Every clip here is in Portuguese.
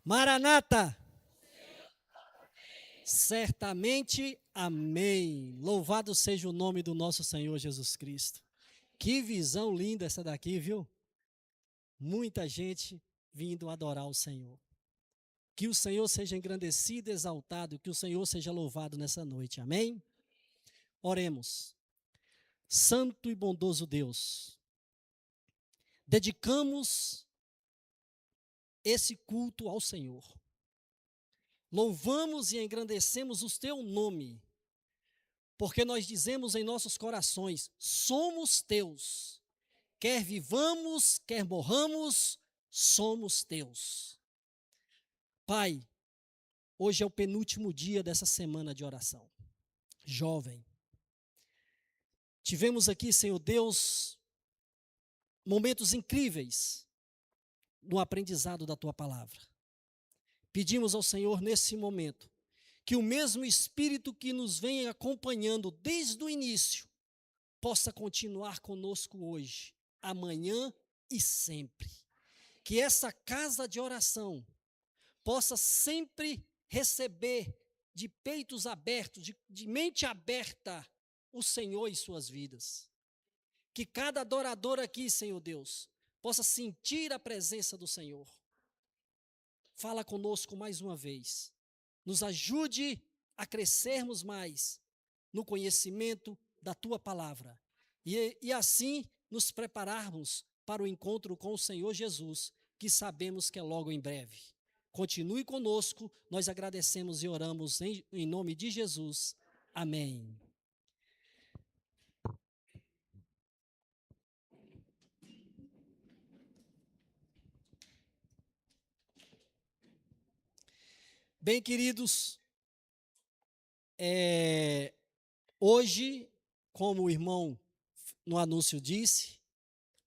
Maranata! Certamente, amém. Louvado seja o nome do nosso Senhor Jesus Cristo. Que visão linda essa daqui, viu? Muita gente vindo adorar o Senhor. Que o Senhor seja engrandecido, exaltado, que o Senhor seja louvado nessa noite, amém? Oremos. Santo e bondoso Deus, dedicamos esse culto ao Senhor. Louvamos e engrandecemos o teu nome, porque nós dizemos em nossos corações: somos teus. Quer vivamos, quer morramos, somos teus. Pai, hoje é o penúltimo dia dessa semana de oração. Jovem, tivemos aqui, Senhor Deus, momentos incríveis no aprendizado da tua palavra. Pedimos ao Senhor nesse momento que o mesmo Espírito que nos vem acompanhando desde o início possa continuar conosco hoje, amanhã e sempre. Que essa casa de oração possa sempre receber de peitos abertos, de mente aberta, o Senhor e suas vidas. Que cada adorador aqui, Senhor Deus, possa sentir a presença do Senhor. Fala conosco mais uma vez. Nos ajude a crescermos mais no conhecimento da Tua palavra. E assim nos prepararmos para o encontro com o Senhor Jesus, que sabemos que é logo em breve. Continue conosco, nós agradecemos e oramos em nome de Jesus. Amém. Bem, queridos, hoje, como o irmão no anúncio disse,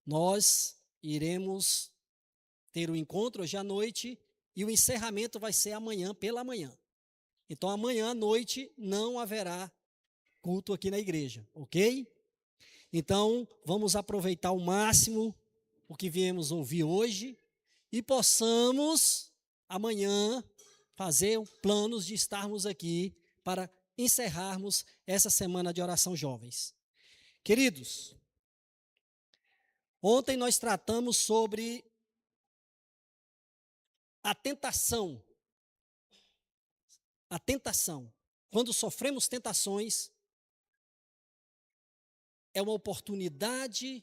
nós iremos ter o encontro hoje à noite e o encerramento vai ser amanhã pela manhã. Então, amanhã à noite não haverá culto aqui na igreja, ok? Então, vamos aproveitar ao máximo o que viemos ouvir hoje e possamos amanhã fazer planos de estarmos aqui para encerrarmos essa semana de oração jovens. Queridos, ontem nós tratamos sobre a tentação. A tentação. Quando sofremos tentações, é uma oportunidade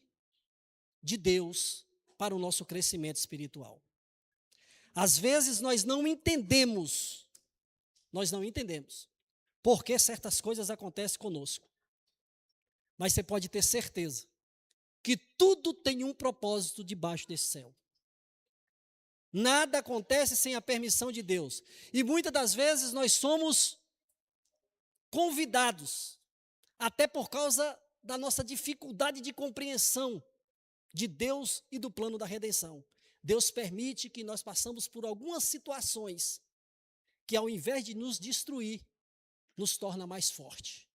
de Deus para o nosso crescimento espiritual. Às vezes nós não entendemos por que certas coisas acontecem conosco. Mas você pode ter certeza que tudo tem um propósito debaixo desse céu. Nada acontece sem a permissão de Deus. E muitas das vezes nós somos convidados, até por causa da nossa dificuldade de compreensão de Deus e do plano da redenção. Deus permite que nós passamos por algumas situações que, ao invés de nos destruir, nos torna mais forte.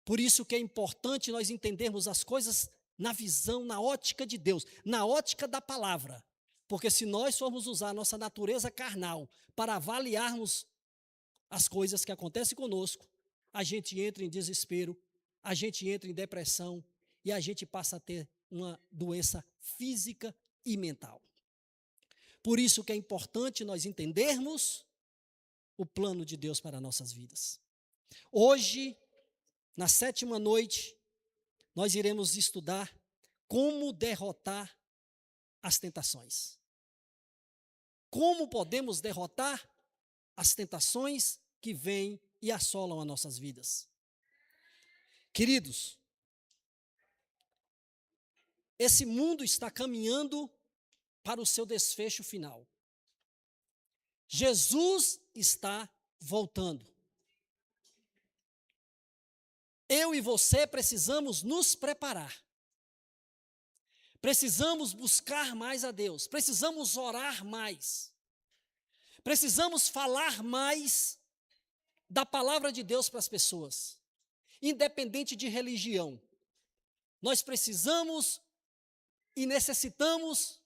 Por isso que é importante nós entendermos as coisas na visão, na ótica de Deus, na ótica da palavra. Porque se nós formos usar a nossa natureza carnal para avaliarmos as coisas que acontecem conosco, a gente entra em desespero, a gente entra em depressão e a gente passa a ter uma doença física e mental. Por isso que é importante nós entendermos o plano de Deus para nossas vidas. Hoje, na 7ª noite, nós iremos estudar como derrotar as tentações. Como podemos derrotar as tentações que vêm e assolam as nossas vidas? Queridos, esse mundo está caminhando para o seu desfecho final. Jesus está voltando. Eu e você precisamos nos preparar. Precisamos buscar mais a Deus. Precisamos orar mais. Precisamos falar mais da palavra de Deus para as pessoas, independente de religião. Nós precisamos e necessitamos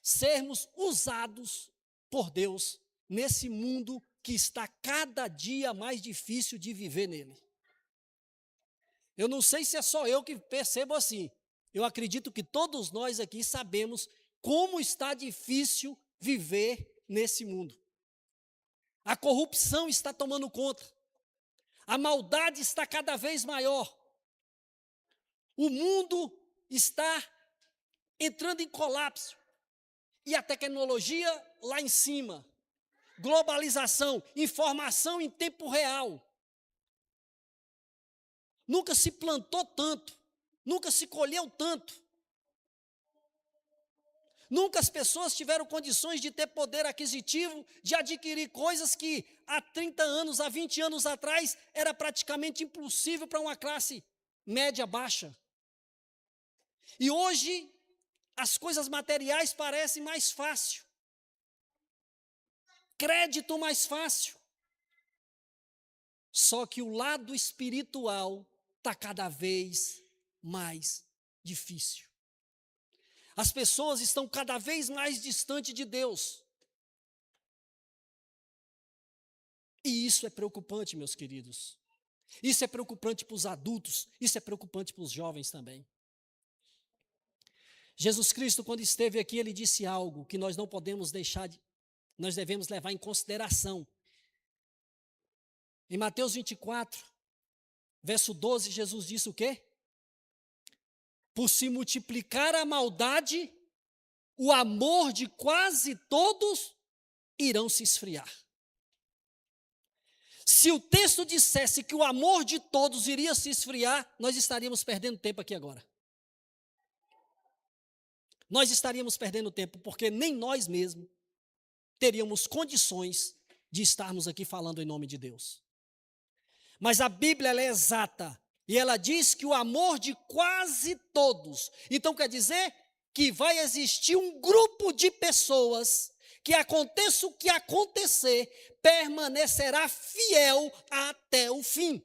sermos usados por Deus nesse mundo que está cada dia mais difícil de viver nele. Eu não sei se é só eu que percebo assim. Eu acredito que todos nós aqui sabemos como está difícil viver nesse mundo. A corrupção está tomando conta. A maldade está cada vez maior. O mundo está entrando em colapso. E a tecnologia lá em cima. Globalização, informação em tempo real. Nunca se plantou tanto, nunca se colheu tanto. Nunca as pessoas tiveram condições de ter poder aquisitivo, de adquirir coisas que há 30 anos, há 20 anos atrás, era praticamente impossível para uma classe média baixa. E hoje, as coisas materiais parecem mais fácil. Crédito mais fácil. Só que o lado espiritual está cada vez mais difícil. As pessoas estão cada vez mais distantes de Deus. E isso é preocupante, meus queridos. Isso é preocupante para os adultos, isso é preocupante para os jovens também. Jesus Cristo, quando esteve aqui, ele disse algo que nós não podemos deixar nós devemos levar em consideração. Em Mateus 24, verso 12, Jesus disse o quê? Por se multiplicar a maldade, o amor de quase todos irão se esfriar. Se o texto dissesse que o amor de todos iria se esfriar, nós estaríamos perdendo tempo aqui agora. Nós estaríamos perdendo tempo, porque nem nós mesmos teríamos condições de estarmos aqui falando em nome de Deus. Mas a Bíblia ela é exata, e ela diz que o amor de quase todos. Então quer dizer que vai existir um grupo de pessoas que aconteça o que acontecer, permanecerá fiel até o fim.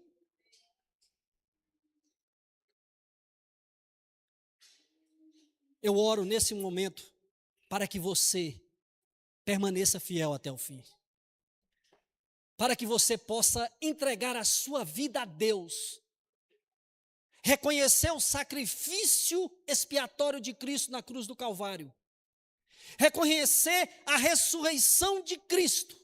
Eu oro nesse momento para que você permaneça fiel até o fim. Para que você possa entregar a sua vida a Deus. Reconhecer o sacrifício expiatório de Cristo na cruz do Calvário. Reconhecer a ressurreição de Cristo.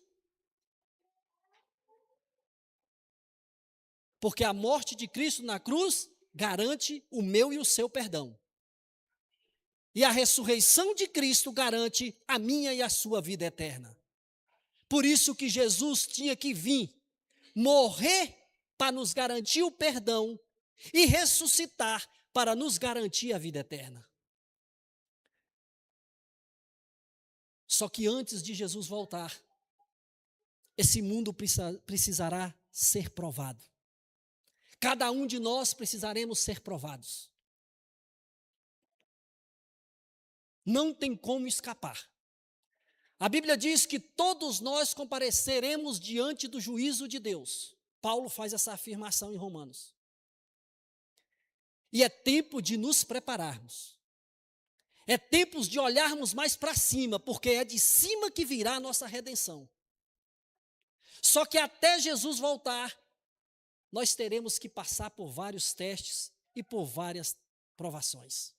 Porque a morte de Cristo na cruz garante o meu e o seu perdão. E a ressurreição de Cristo garante a minha e a sua vida eterna. Por isso que Jesus tinha que vir, morrer para nos garantir o perdão e ressuscitar para nos garantir a vida eterna. Só que antes de Jesus voltar, esse mundo precisará ser provado. Cada um de nós precisaremos ser provados. Não tem como escapar. A Bíblia diz que todos nós compareceremos diante do juízo de Deus. Paulo faz essa afirmação em Romanos. E é tempo de nos prepararmos. É tempo de olharmos mais para cima, porque é de cima que virá a nossa redenção. Só que até Jesus voltar, nós teremos que passar por vários testes e por várias provações.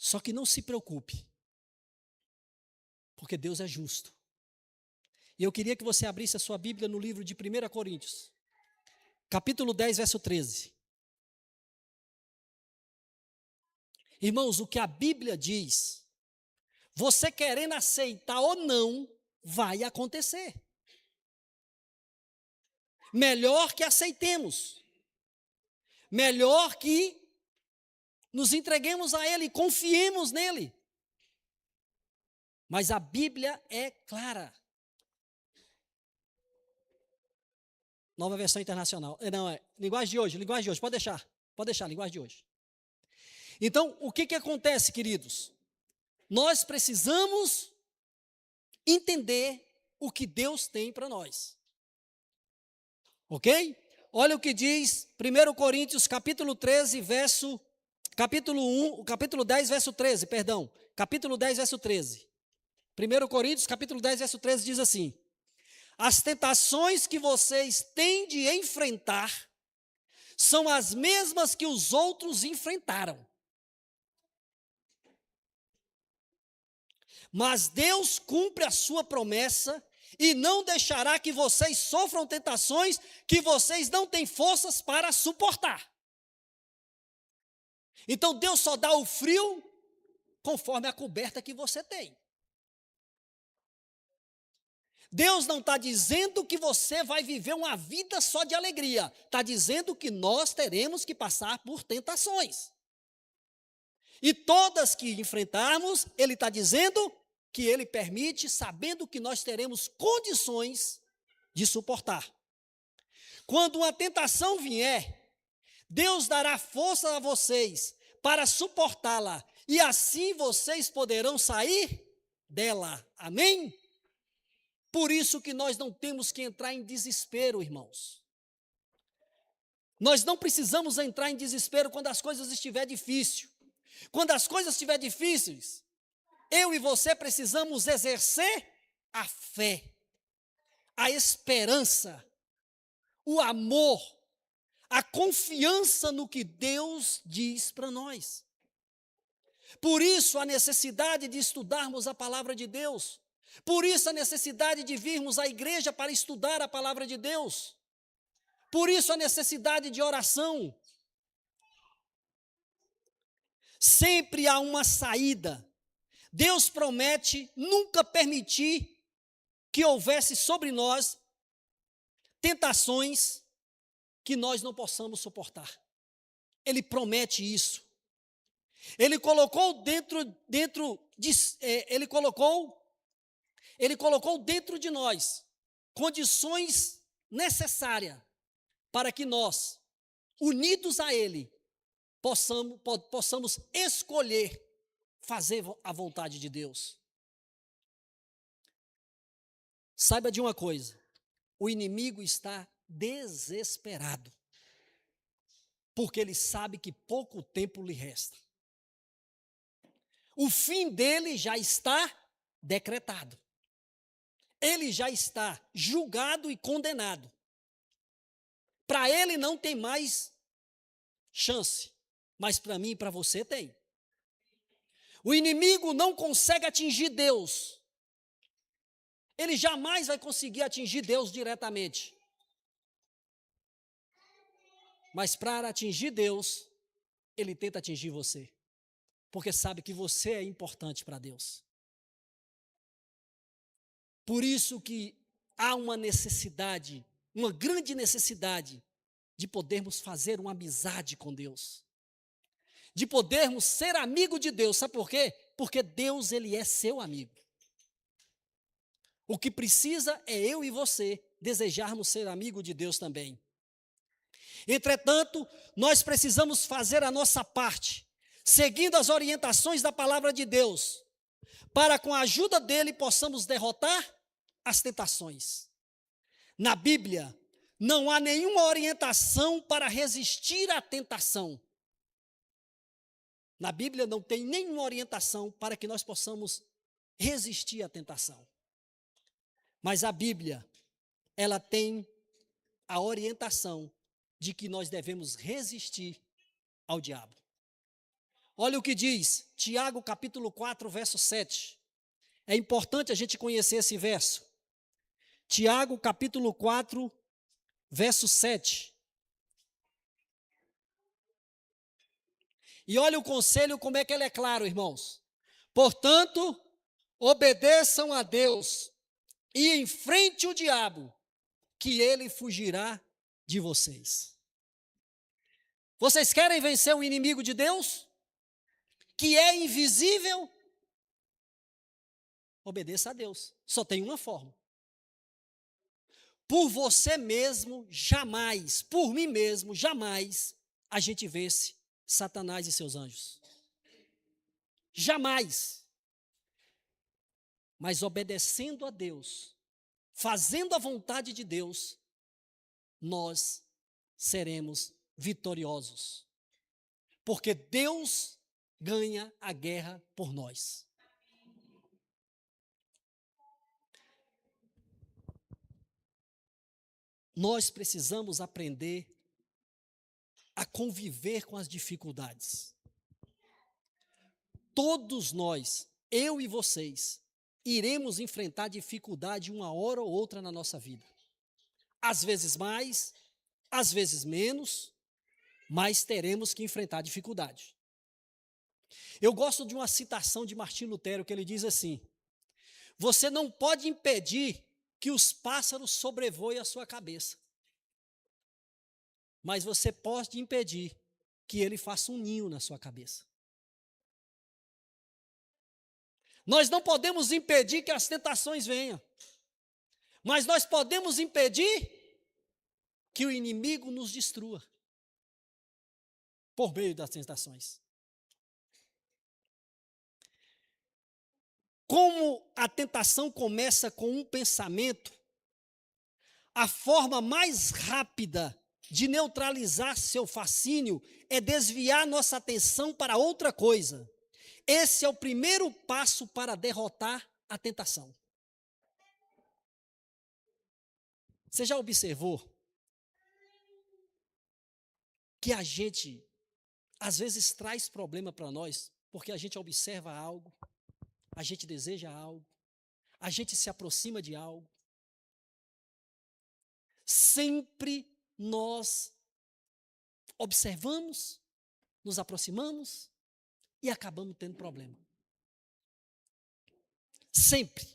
Só que não se preocupe, porque Deus é justo. E eu queria que você abrisse a sua Bíblia no livro de 1 Coríntios, capítulo 10, verso 13. Irmãos, o que a Bíblia diz, você querendo aceitar ou não, vai acontecer. Melhor que aceitemos. Melhor que nos entreguemos a Ele, confiemos nele. Mas a Bíblia é clara. Nova versão internacional. Não, é linguagem de hoje, pode deixar, linguagem de hoje. Então, o que acontece, queridos? Nós precisamos entender o que Deus tem para nós. Ok? Olha o que diz 1 Coríntios, capítulo 10, verso 13, capítulo 10, verso 13. 1 Coríntios, capítulo 10, verso 13, diz assim: as tentações que vocês têm de enfrentar são as mesmas que os outros enfrentaram. Mas Deus cumpre a sua promessa e não deixará que vocês sofram tentações que vocês não têm forças para suportar. Então Deus só dá o frio conforme a coberta que você tem. Deus não está dizendo que você vai viver uma vida só de alegria. Está dizendo que nós teremos que passar por tentações. E todas que enfrentarmos, Ele está dizendo que Ele permite, sabendo que nós teremos condições de suportar. Quando uma tentação vier, Deus dará força a vocês para suportá-la, e assim vocês poderão sair dela. Amém? Por isso que nós não temos que entrar em desespero, irmãos. Nós não precisamos entrar em desespero quando as coisas estiverem difíceis. Quando as coisas estiverem difíceis, eu e você precisamos exercer a fé, a esperança, o amor, a confiança no que Deus diz para nós. Por isso a necessidade de estudarmos a palavra de Deus. Por isso a necessidade de virmos à igreja para estudar a palavra de Deus. Por isso a necessidade de oração. Sempre há uma saída. Deus promete nunca permitir que houvesse sobre nós tentações que nós não possamos suportar. Ele promete isso. Ele colocou Ele colocou dentro de nós condições necessárias para que nós, unidos a Ele, possamos escolher fazer a vontade de Deus. Saiba de uma coisa, o inimigo está desesperado, porque ele sabe que pouco tempo lhe resta. O fim dele já está decretado. Ele já está julgado e condenado. Para ele não tem mais chance, mas para mim e para você tem. O inimigo não consegue atingir Deus. Ele jamais vai conseguir atingir Deus diretamente. Mas para atingir Deus, ele tenta atingir você. Porque sabe que você é importante para Deus. Por isso que há uma necessidade, uma grande necessidade, de podermos fazer uma amizade com Deus. De podermos ser amigo de Deus. Sabe por quê? Porque Deus, Ele é seu amigo. O que precisa é eu e você desejarmos ser amigo de Deus também. Entretanto, nós precisamos fazer a nossa parte, seguindo as orientações da palavra de Deus, para com a ajuda dele possamos derrotar as tentações. Na Bíblia, não há nenhuma orientação para resistir à tentação. Na Bíblia não tem nenhuma orientação para que nós possamos resistir à tentação. Mas a Bíblia, ela tem a orientação de que nós devemos resistir ao diabo. Olha o que diz Tiago capítulo 4, verso 7. É importante a gente conhecer esse verso. Tiago capítulo 4, verso 7. E olha o conselho, como é que ele é claro, irmãos. Portanto, obedeçam a Deus e enfrente o diabo, que ele fugirá de vocês. Vocês querem vencer o inimigo de Deus, que é invisível? Obedeça a Deus. Só tem uma forma. Por você mesmo, jamais, por mim mesmo, jamais, a gente vence Satanás e seus anjos. Jamais. Mas obedecendo a Deus, fazendo a vontade de Deus, nós seremos vitoriosos. Porque Deus ganha a guerra por nós. nós precisamos aprender a conviver com as dificuldades. Todos nós, eu e vocês, iremos enfrentar dificuldade uma hora ou outra na nossa vida. Às vezes mais, às vezes menos, mas teremos que enfrentar dificuldade. Eu gosto de uma citação de Martim Lutero, que ele diz assim: você não pode impedir que os pássaros sobrevoem a sua cabeça, mas você pode impedir que ele faça um ninho na sua cabeça. Nós não podemos impedir que as tentações venham, mas nós podemos impedir que o inimigo nos destrua por meio das tentações. Como a tentação começa com um pensamento, a forma mais rápida de neutralizar seu fascínio é desviar nossa atenção para outra coisa. Esse é o primeiro passo para derrotar a tentação. Você já observou que a gente, às vezes, traz problema para nós, porque a gente observa algo, a gente deseja algo, a gente se aproxima de algo. Sempre nós observamos, nos aproximamos e acabamos tendo problema. Sempre.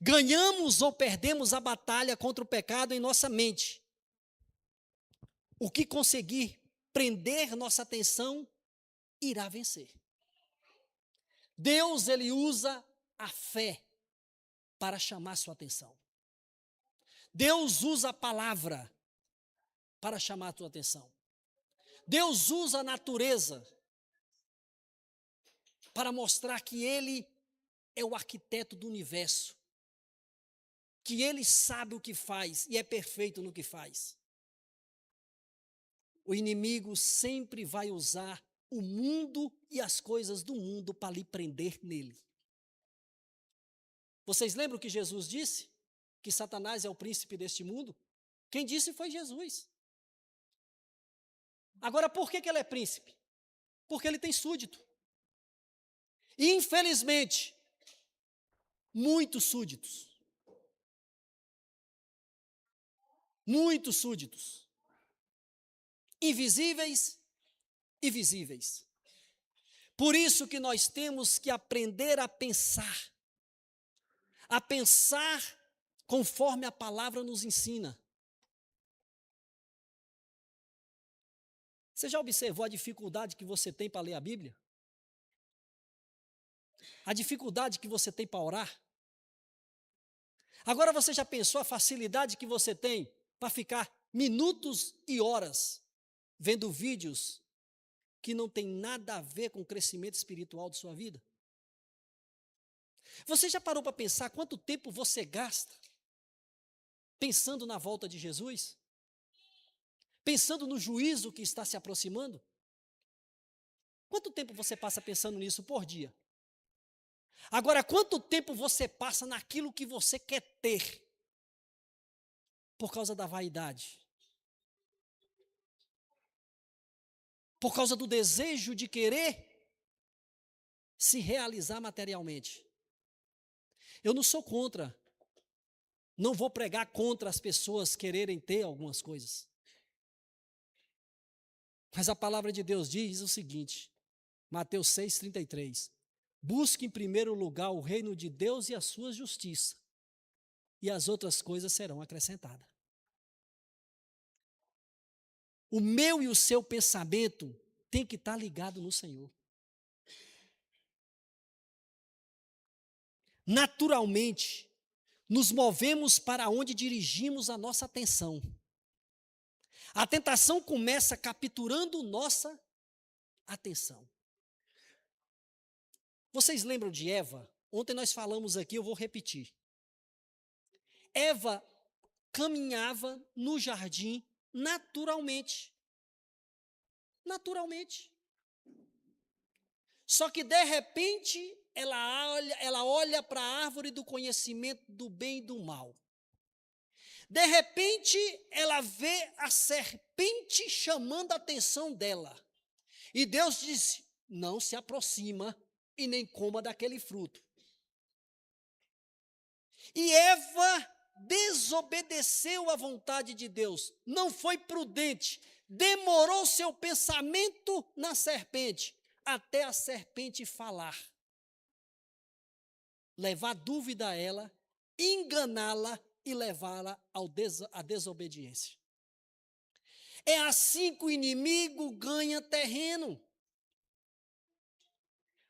Ganhamos ou perdemos a batalha contra o pecado em nossa mente. O que conseguir prender nossa atenção irá vencer. Deus, ele usa a fé para chamar sua atenção. Deus usa a palavra para chamar a tua atenção. Deus usa a natureza para mostrar que ele é o arquiteto do universo, que ele sabe o que faz e é perfeito no que faz. O inimigo sempre vai usar o mundo e as coisas do mundo para lhe prender nele. Vocês lembram que Jesus disse? Que Satanás é o príncipe deste mundo? Quem disse foi Jesus. Agora, por que ele é príncipe? Porque ele tem súdito. E, infelizmente, muitos súditos. Muitos súditos. Invisíveis e visíveis. Por isso que nós temos que aprender a pensar conforme a palavra nos ensina. Você já observou a dificuldade que você tem para ler a Bíblia? A dificuldade que você tem para orar? Agora você já pensou a facilidade que você tem para ficar minutos e horas vendo vídeos que não tem nada a ver com o crescimento espiritual de sua vida? Você já parou para pensar quanto tempo você gasta pensando na volta de Jesus? Pensando no juízo que está se aproximando? Quanto tempo você passa pensando nisso por dia? Agora, quanto tempo você passa naquilo que você quer ter por causa da vaidade? Por causa do desejo de querer se realizar materialmente? Eu não sou contra, não vou pregar contra as pessoas quererem ter algumas coisas. Mas a palavra de Deus diz o seguinte, Mateus 6,33, busque em primeiro lugar o reino de Deus e a sua justiça, e as outras coisas serão acrescentadas. O meu e o seu pensamento tem que estar ligado no Senhor. Naturalmente, nos movemos para onde dirigimos a nossa atenção. A tentação começa capturando nossa atenção. Vocês lembram de Eva? Ontem nós falamos aqui, eu vou repetir. Eva caminhava no jardim naturalmente. Naturalmente. Só que, de repente, ela olha para a árvore do conhecimento do bem e do mal. De repente, ela vê a serpente chamando a atenção dela. E Deus disse: não se aproxima e nem coma daquele fruto. E Eva desobedeceu à vontade de Deus, não foi prudente, demorou seu pensamento na serpente, até a serpente falar, levar dúvida a ela, enganá-la e levá-la à desobediência. É assim que o inimigo ganha terreno.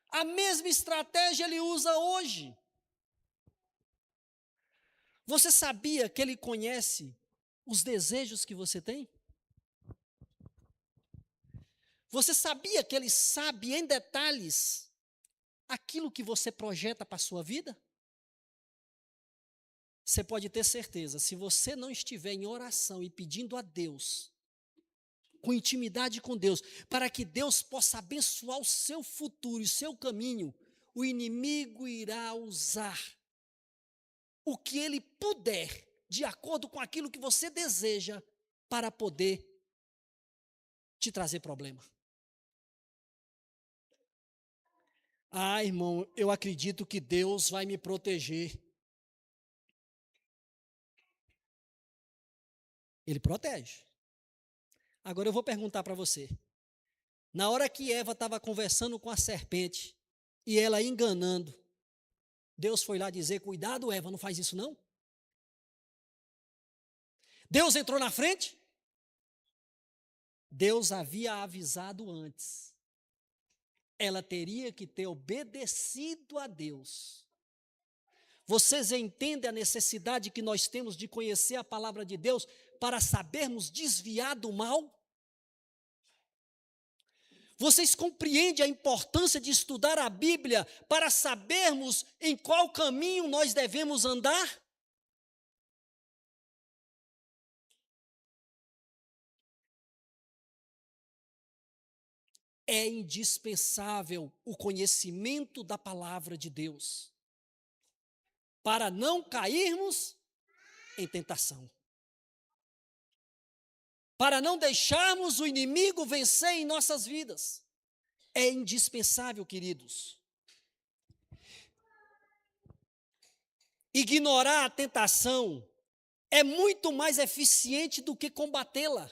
A mesma estratégia ele usa hoje. Você sabia que ele conhece os desejos que você tem? Você sabia que ele sabe em detalhes aquilo que você projeta para a sua vida? Você pode ter certeza, se você não estiver em oração e pedindo a Deus, com intimidade com Deus, para que Deus possa abençoar o seu futuro e o seu caminho, o inimigo irá usar o que ele puder, de acordo com aquilo que você deseja, para poder te trazer problema. Ah, irmão, eu acredito que Deus vai me proteger. Ele protege. Agora eu vou perguntar para você. Na hora que Eva estava conversando com a serpente, e ela enganando, Deus foi lá dizer: cuidado, Eva, não faz isso não? Deus entrou na frente? Deus havia avisado antes. Ela teria que ter obedecido a Deus. Vocês entendem a necessidade que nós temos de conhecer a palavra de Deus para sabermos desviar do mal? Vocês compreendem a importância de estudar a Bíblia para sabermos em qual caminho nós devemos andar? É indispensável o conhecimento da palavra de Deus, para não cairmos em tentação, para não deixarmos o inimigo vencer em nossas vidas. É indispensável, queridos. Ignorar a tentação é muito mais eficiente do que combatê-la.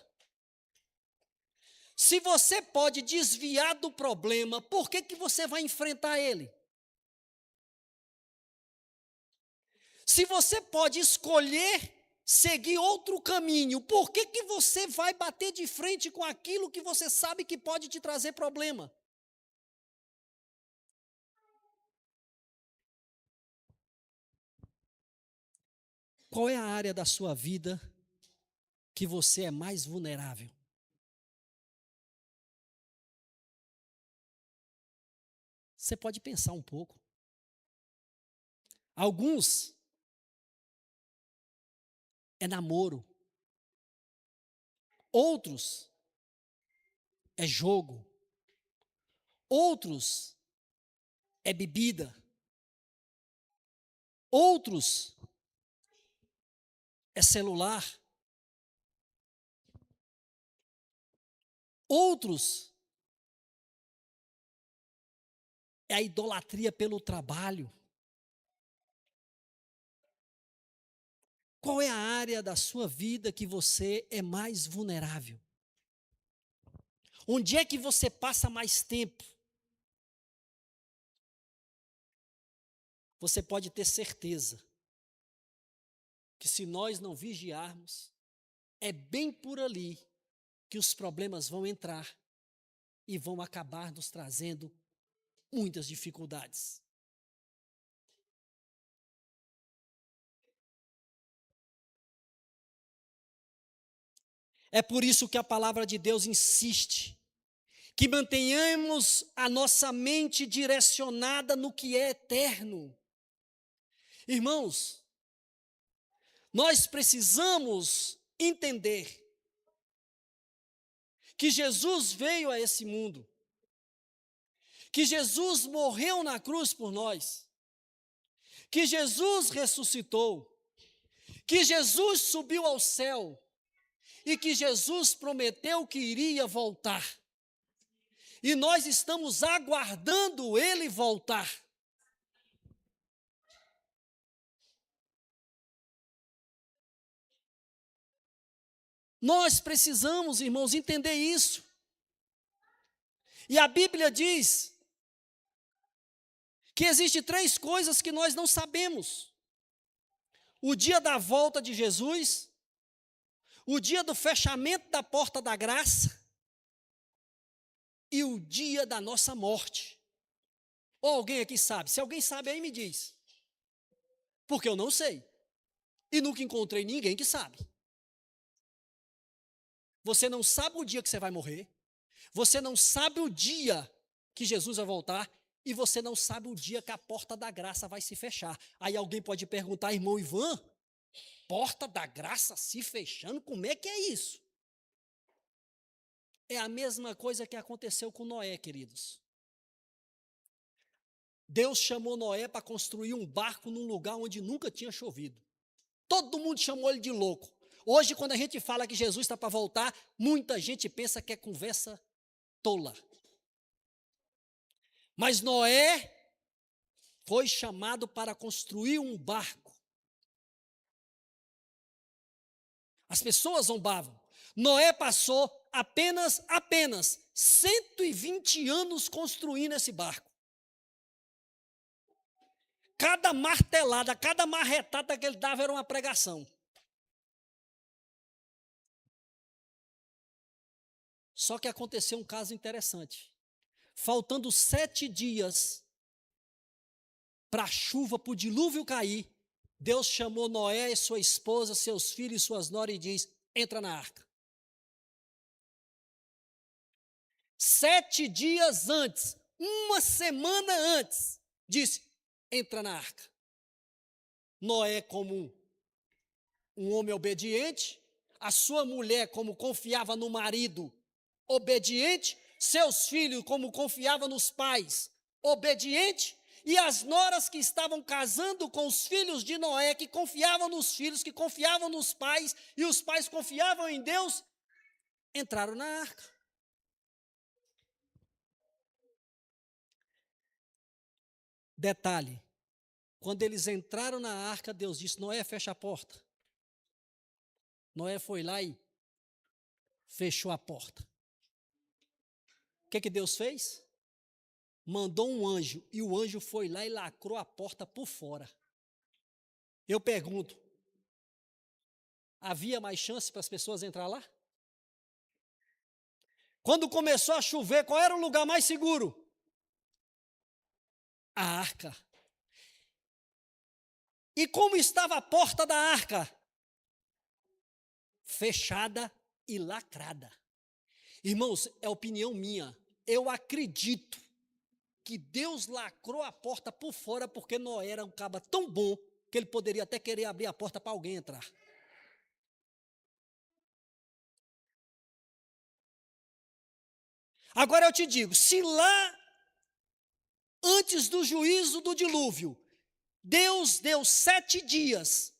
Se você pode desviar do problema, por que você vai enfrentar ele? Se você pode escolher seguir outro caminho, por que você vai bater de frente com aquilo que você sabe que pode te trazer problema? Qual é a área da sua vida que você é mais vulnerável? Você pode pensar um pouco. Alguns é namoro. Outros é jogo. Outros é bebida. Outros é celular. Outros é a idolatria pelo trabalho. Qual é a área da sua vida que você é mais vulnerável? Onde é que você passa mais tempo? Você pode ter certeza que se nós não vigiarmos, é bem por ali que os problemas vão entrar e vão acabar nos trazendo muitas dificuldades. É por isso que a palavra de Deus insiste que mantenhamos a nossa mente direcionada no que é eterno. Irmãos, nós precisamos entender que Jesus veio a esse mundo, que Jesus morreu na cruz por nós, que Jesus ressuscitou, que Jesus subiu ao céu e que Jesus prometeu que iria voltar. E nós estamos aguardando ele voltar. Nós precisamos, irmãos, entender isso. E a Bíblia diz que existem 3 coisas que nós não sabemos: o dia da volta de Jesus, o dia do fechamento da porta da graça e o dia da nossa morte. Ou alguém aqui sabe? Se alguém sabe, aí me diz. Porque eu não sei. E nunca encontrei ninguém que sabe. Você não sabe o dia que você vai morrer. Você não sabe o dia que Jesus vai voltar. E você não sabe o dia que a porta da graça vai se fechar. Aí alguém pode perguntar, irmão Ivan, porta da graça se fechando, como é que é isso? É a mesma coisa que aconteceu com Noé, queridos. Deus chamou Noé para construir um barco num lugar onde nunca tinha chovido. Todo mundo chamou ele de louco. Hoje, quando a gente fala que Jesus está para voltar, muita gente pensa que é conversa tola. Mas Noé foi chamado para construir um barco. As pessoas zombavam. Noé passou apenas 120 anos construindo esse barco. Cada martelada, cada marretada que ele dava era uma pregação. Só que aconteceu um caso interessante. Faltando 7 dias para a chuva, para o dilúvio cair, Deus chamou Noé e sua esposa, seus filhos e suas noras e diz, entra na arca. 7 dias antes, uma semana antes, disse, entra na arca. Noé, como um homem obediente, a sua mulher, como confiava no marido, obediente, seus filhos, como confiavam nos pais, obediente, e as noras que estavam casando com os filhos de Noé, que confiavam nos filhos, que confiavam nos pais, e os pais confiavam em Deus, entraram na arca. Detalhe, quando eles entraram na arca, Deus disse, Noé, fecha a porta. Noé foi lá e fechou a porta. O que Deus fez? Mandou um anjo, e o anjo foi lá e lacrou a porta por fora. Eu pergunto, havia mais chance para as pessoas entrar lá? Quando começou a chover, qual era o lugar mais seguro? A arca. E como estava a porta da arca? Fechada e lacrada. Irmãos, é opinião minha. Eu acredito que Deus lacrou a porta por fora porque Noé era um caba tão bom que ele poderia até querer abrir a porta para alguém entrar. Agora eu te digo, se lá, antes do juízo do dilúvio, Deus deu 7 dias,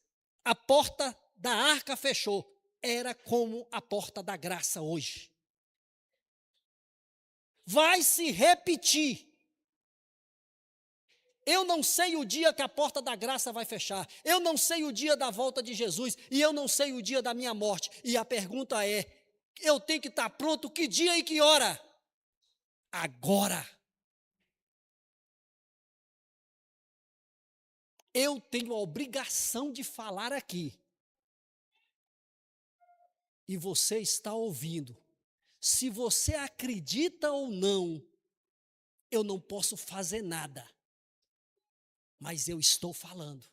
a porta da arca fechou, era como a porta da graça hoje. Vai se repetir. Eu não sei o dia que a porta da graça vai fechar. Eu não sei o dia da volta de Jesus. E eu não sei o dia da minha morte. E a pergunta é, eu tenho que estar pronto que dia e que hora? Agora. Eu tenho a obrigação de falar aqui. E você está ouvindo. Se você acredita ou não, eu não posso fazer nada. Mas eu estou falando.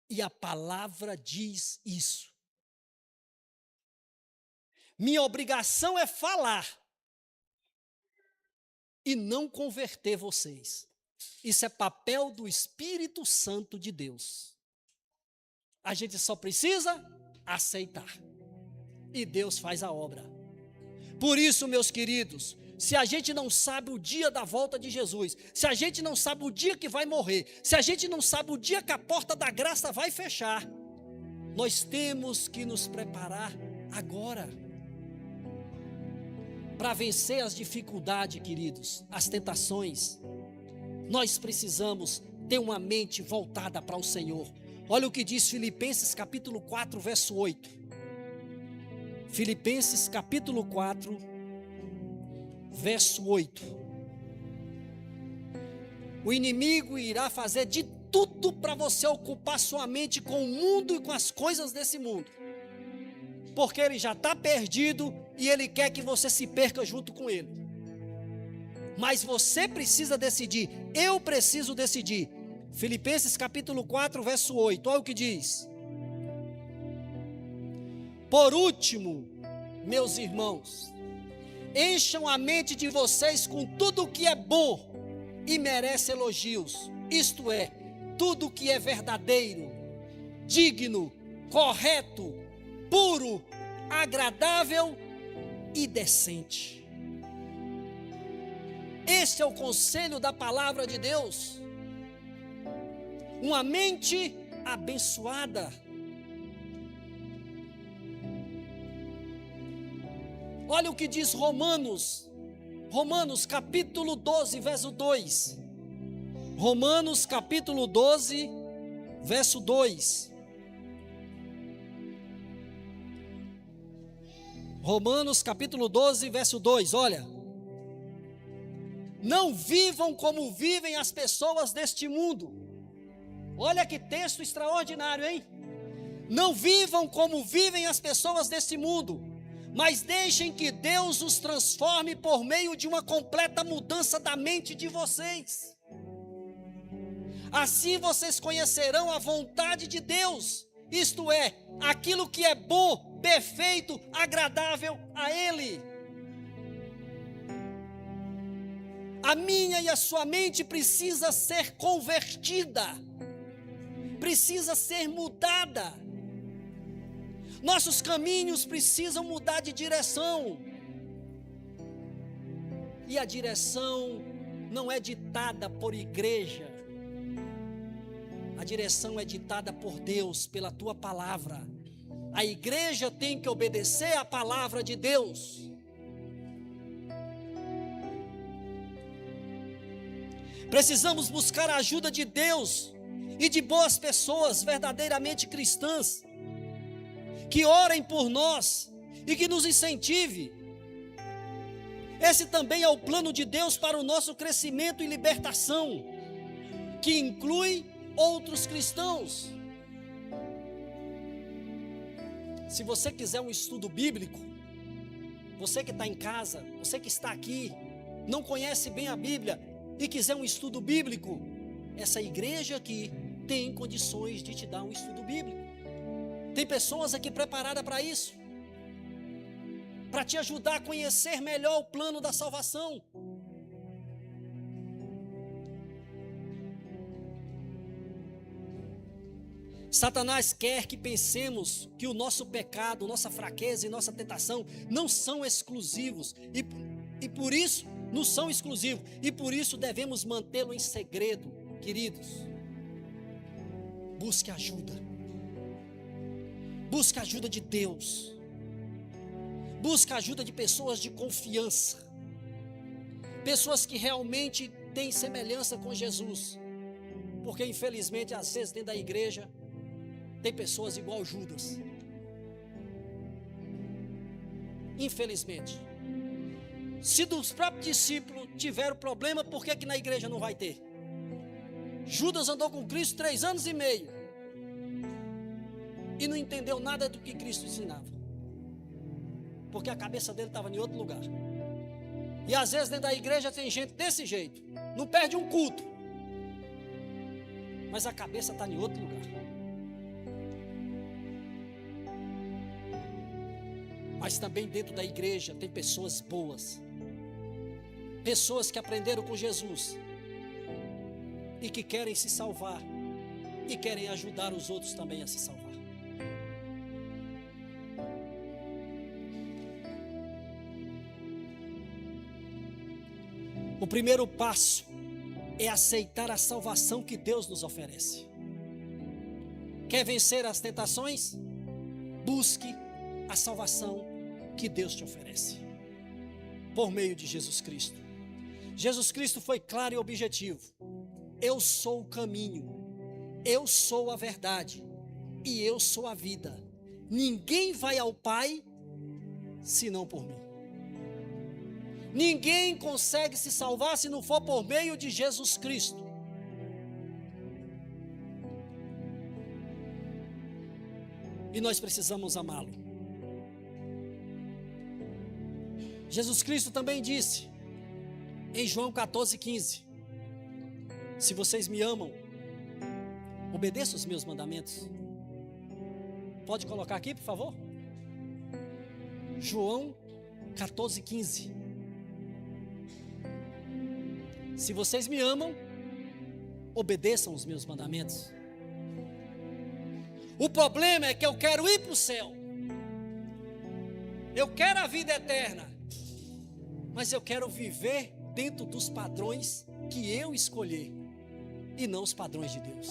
E a palavra diz isso. Minha obrigação é falar. E não converter vocês. Isso é papel do Espírito Santo de Deus. A gente só precisa aceitar. E Deus faz a obra. Por isso, meus queridos, se a gente não sabe o dia da volta de Jesus, se a gente não sabe o dia que vai morrer, se a gente não sabe o dia que a porta da graça vai fechar, nós temos que nos preparar agora para vencer as dificuldades, queridos, as tentações. Nós precisamos ter uma mente voltada para o Senhor. Olha o que diz Filipenses capítulo 4, verso 8. Filipenses capítulo 4, verso 8. O inimigo irá fazer de tudo para você ocupar sua mente com o mundo e com as coisas desse mundo, porque ele já está perdido e ele quer que você se perca junto com ele. Mas você precisa decidir, eu preciso decidir. Filipenses capítulo 4, verso 8, olha o que diz: por último, meus irmãos, encham a mente de vocês com tudo o que é bom e merece elogios, isto é, tudo o que é verdadeiro, digno, correto, puro, agradável e decente. Este é o conselho da palavra de Deus. Uma mente abençoada. Olha o que diz Romanos capítulo 12, verso 2. Romanos capítulo 12, verso 2. Romanos capítulo 12, verso 2, olha. Não vivam como vivem as pessoas deste mundo. Olha que texto extraordinário, hein? Não vivam como vivem as pessoas deste mundo, mas deixem que Deus os transforme por meio de uma completa mudança da mente de vocês. Assim vocês conhecerão a vontade de Deus, isto é, aquilo que é bom, perfeito, agradável a Ele. A minha e a sua mente precisa ser convertida, precisa ser mudada. Nossos caminhos precisam mudar de direção. E a direção não é ditada por igreja. A direção é ditada por Deus, pela tua palavra. A igreja tem que obedecer à palavra de Deus. Precisamos buscar a ajuda de Deus e de boas pessoas verdadeiramente cristãs, que orem por nós e que nos incentive. Esse também é o plano de Deus para o nosso crescimento e libertação, que inclui outros cristãos. Se você quiser um estudo bíblico, você que está em casa, você que está aqui, não conhece bem a Bíblia e quiser um estudo bíblico, essa igreja aqui tem condições de te dar um estudo bíblico. Tem pessoas aqui preparadas para isso, para te ajudar a conhecer melhor o plano da salvação. Satanás quer que pensemos que o nosso pecado, nossa fraqueza e nossa tentação não são exclusivos, e por isso não são exclusivos, e por isso devemos mantê-lo em segredo. Queridos, busque ajuda. Busque a ajuda de Deus. Busque a ajuda de pessoas de confiança. Pessoas que realmente têm semelhança com Jesus. Porque infelizmente às vezes dentro da igreja tem pessoas igual Judas. Infelizmente. Se dos próprios discípulos tiveram problema, por que na igreja não vai ter? Judas andou com Cristo 3 anos e meio. E não entendeu nada do que Cristo ensinava, porque a cabeça dele estava em outro lugar. E às vezes dentro da igreja tem gente desse jeito, não perde um culto, mas a cabeça está em outro lugar. Mas também dentro da igreja tem pessoas boas, pessoas que aprenderam com Jesus e que querem se salvar e querem ajudar os outros também a se salvar. O primeiro passo é aceitar a salvação que Deus nos oferece. Quer vencer as tentações? Busque a salvação que Deus te oferece, por meio de Jesus Cristo. Jesus Cristo foi claro e objetivo: eu sou o caminho, eu sou a verdade e eu sou a vida. Ninguém vai ao Pai senão por mim. Ninguém consegue se salvar se não for por meio de Jesus Cristo. E nós precisamos amá-lo. Jesus Cristo também disse em João 14,15: se vocês me amam, obedeçam os meus mandamentos. Pode colocar aqui, por favor? João 14,15. Se vocês me amam, obedeçam os meus mandamentos. O problema é que eu quero ir para o céu. Eu quero a vida eterna. Mas eu quero viver dentro dos padrões que eu escolhi e não os padrões de Deus.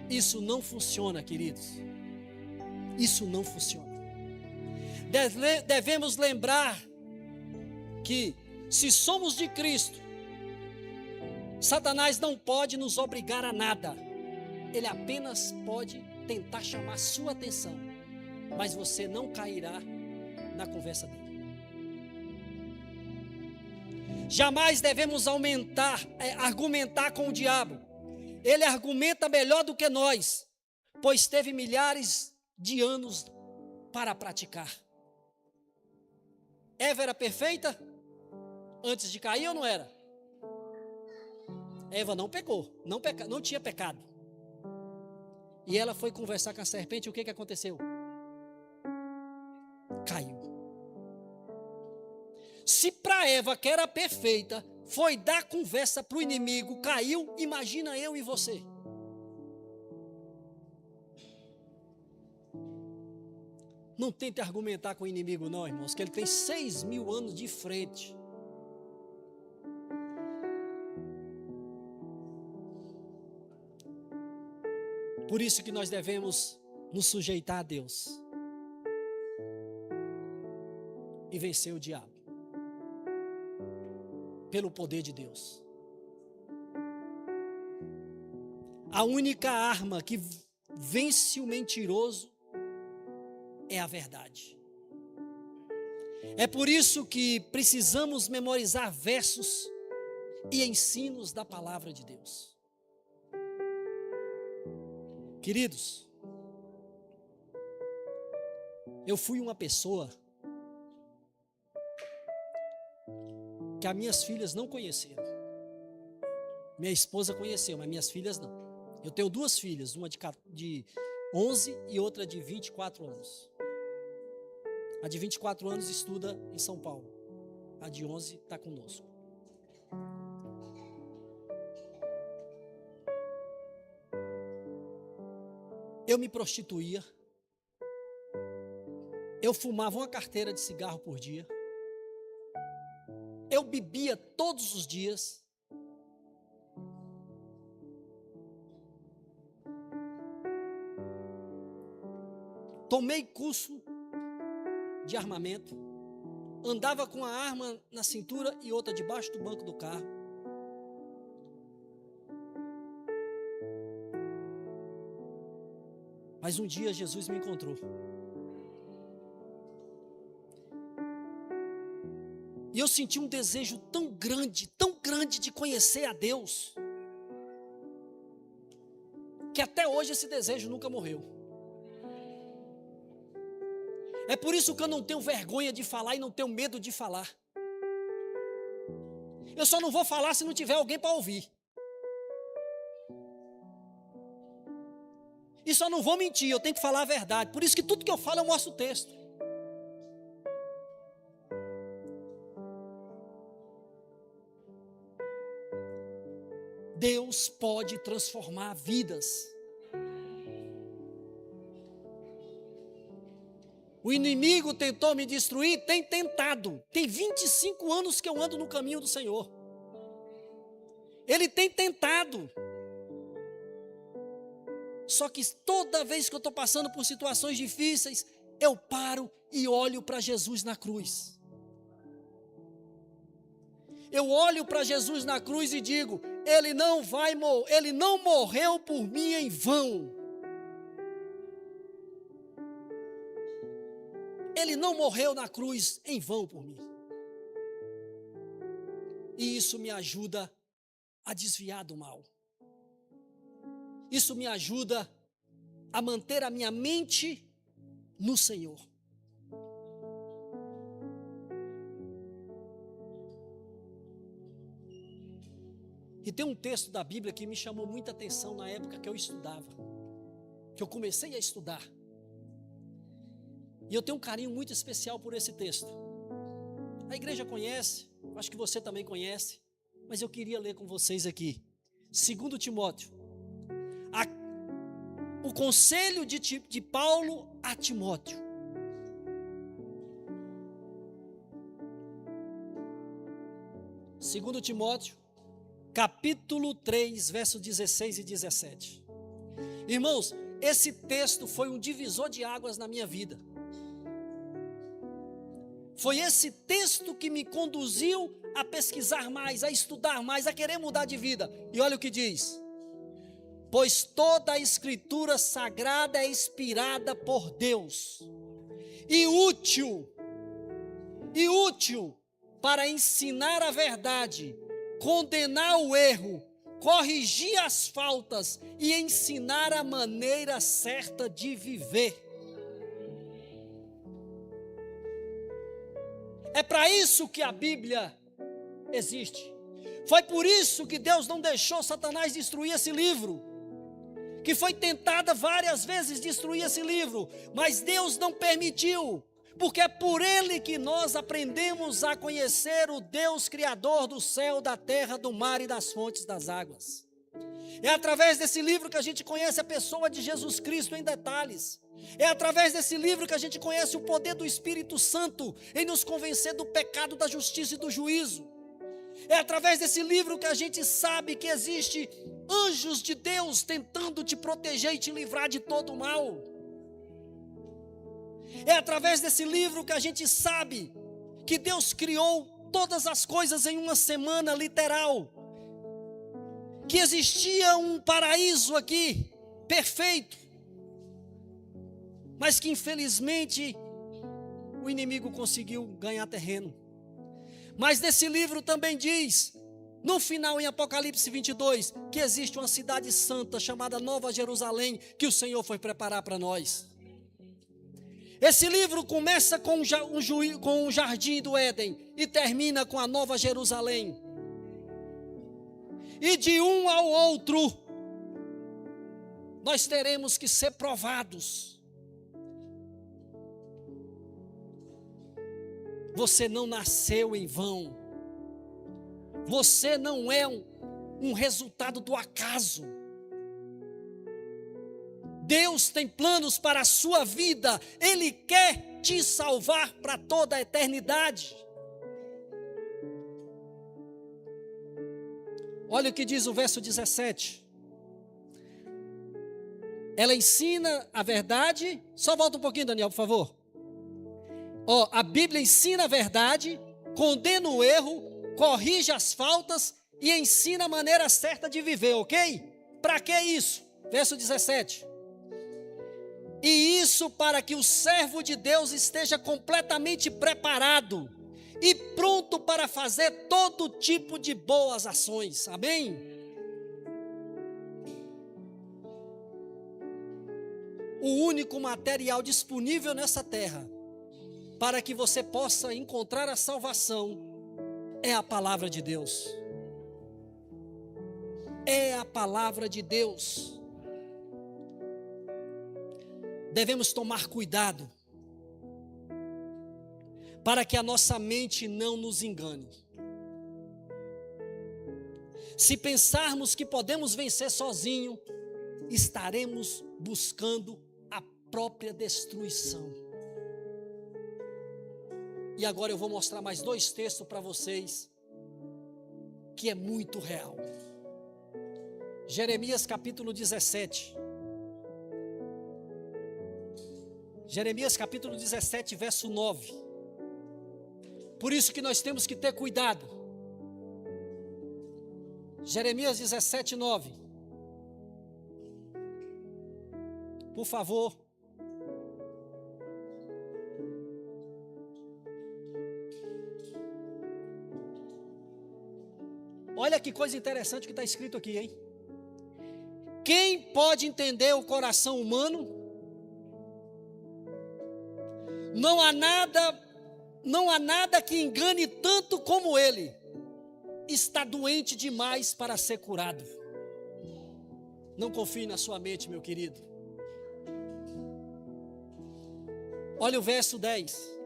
Isso não funciona, queridos. Isso não funciona. Devemos lembrar que, se somos de Cristo, Satanás não pode nos obrigar a nada. Ele apenas pode tentar chamar sua atenção, mas você não cairá na conversa dele. Jamais devemos argumentar com o diabo. Ele argumenta melhor do que nós, pois teve milhares de anos para praticar. Eva era perfeita antes de cair ou não era? Eva não pecou, não tinha pecado. E ela foi conversar com a serpente, e o que aconteceu? Caiu. Se para Eva, que era perfeita, foi dar conversa para o inimigo, caiu, imagina eu e você. Não tente argumentar com o inimigo não, irmãos, que ele tem 6.000 anos de frente. Por isso que nós devemos nos sujeitar a Deus e vencer o diabo pelo poder de Deus. A única arma que vence o mentiroso é a verdade. É por isso que precisamos memorizar versos e ensinos da palavra de Deus. Queridos, eu fui uma pessoa que as minhas filhas não conheceram. Minha esposa conheceu, mas minhas filhas não. Eu tenho 2 filhas, uma de 11 e outra de 24 anos. A de 24 anos estuda em São Paulo. A de 11 está conosco. Eu me prostituía. Eu fumava uma carteira de cigarro por dia. Eu bebia todos os dias. Tomei curso de armamento. Andava com a arma na cintura e outra debaixo do banco do carro. Mas um dia Jesus me encontrou. E eu senti um desejo tão grande de conhecer a Deus, que até hoje esse desejo nunca morreu. É por isso que eu não tenho vergonha de falar e não tenho medo de falar. Eu só não vou falar se não tiver alguém para ouvir. E só não vou mentir, eu tenho que falar a verdade. Por isso que tudo que eu falo eu mostro o texto. Deus pode transformar vidas. O inimigo tentou me destruir, tem tentado. Tem 25 anos que eu ando no caminho do Senhor. Ele tem tentado. Só que toda vez que eu estou passando por situações difíceis, eu paro e olho para Jesus na cruz. Eu olho para Jesus na cruz e digo, Ele não morreu por mim em vão. Ele não morreu na cruz em vão por mim. E isso me ajuda a desviar do mal. Isso me ajuda a manter a minha mente no Senhor. E tem um texto da Bíblia que me chamou muita atenção na época que eu estudava, que eu comecei a estudar. E eu tenho um carinho muito especial por esse texto. A igreja conhece, acho que você também conhece, mas eu queria ler com vocês aqui. 2 Timóteo. O conselho de Paulo a Timóteo. Segundo Timóteo, capítulo 3, versos 16 e 17. Irmãos, esse texto foi um divisor de águas na minha vida. Foi esse texto que me conduziu a pesquisar mais, a estudar mais, a querer mudar de vida. E olha o que diz. Pois toda a escritura sagrada é inspirada por Deus e útil para ensinar a verdade, condenar o erro, corrigir as faltas e ensinar a maneira certa de viver. É para isso que a Bíblia existe. Foi por isso que Deus não deixou Satanás destruir esse livro, que foi tentada várias vezes destruir esse livro, mas Deus não permitiu, porque é por ele que nós aprendemos a conhecer o Deus Criador do céu, da terra, do mar e das fontes das águas. É através desse livro que a gente conhece a pessoa de Jesus Cristo em detalhes. É através desse livro que a gente conhece o poder do Espírito Santo em nos convencer do pecado, da justiça e do juízo. É através desse livro que a gente sabe que existe anjos de Deus tentando te proteger e te livrar de todo o mal. É através desse livro que a gente sabe que Deus criou todas as coisas em uma semana literal. Que existia um paraíso aqui, perfeito. Mas que infelizmente o inimigo conseguiu ganhar terreno. Mas nesse livro também diz, no final em Apocalipse 22, que existe uma cidade santa chamada Nova Jerusalém, que o Senhor foi preparar para nós. Esse livro começa com o jardim do Éden e termina com a Nova Jerusalém. E de um ao outro, nós teremos que ser provados. Você não nasceu em vão. Você não é um resultado do acaso. Deus tem planos para a sua vida. Ele quer te salvar para toda a eternidade. Olha o que diz o verso 17. Ela ensina a verdade. Só volta um pouquinho, Daniel, por favor. A Bíblia ensina a verdade, condena o erro, corrige as faltas e ensina a maneira certa de viver, ok? Para que isso? Verso 17. E isso para que o servo de Deus esteja completamente preparado e pronto para fazer todo tipo de boas ações. Amém? O único material disponível nessa terra para que você possa encontrar a salvação é a palavra de Deus. É a palavra de Deus. Devemos tomar cuidado para que a nossa mente não nos engane. Se pensarmos que podemos vencer sozinho, estaremos buscando a própria destruição. E agora eu vou mostrar mais 2 textos para vocês, que é muito real. Jeremias capítulo 17. Jeremias capítulo 17, verso 9. Por isso que nós temos que ter cuidado. Jeremias 17, 9. Por favor. Olha que coisa interessante que está escrito aqui, hein? Quem pode entender o coração humano? Não há nada que engane tanto como ele. Está doente demais para ser curado. Não confie na sua mente, meu querido. Olha o verso 10.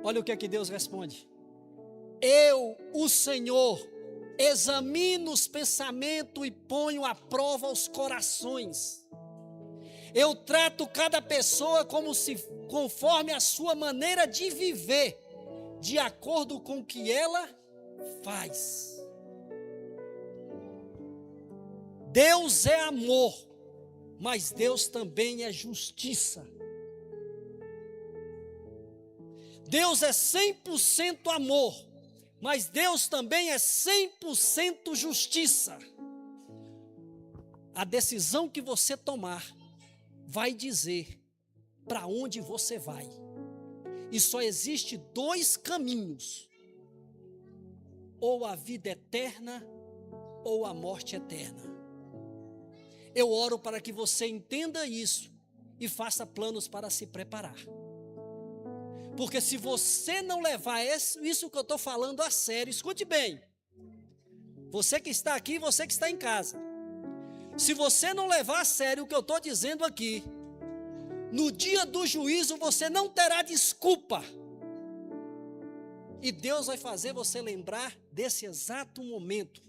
Olha o que é que Deus responde. Eu, o Senhor, examino os pensamentos e ponho à prova os corações. Eu trato cada pessoa conforme a sua maneira de viver, de acordo com o que ela faz. Deus é amor, mas Deus também é justiça. Deus é 100% amor, mas Deus também é 100% justiça. A decisão que você tomar vai dizer para onde você vai. E só existe 2 caminhos: ou a vida eterna, ou a morte eterna. Eu oro para que você entenda isso e faça planos para se preparar. Porque se você não levar isso que eu estou falando a sério, escute bem. Você que está aqui, você que está em casa. Se você não levar a sério o que eu estou dizendo aqui, no dia do juízo você não terá desculpa. E Deus vai fazer você lembrar desse exato momento.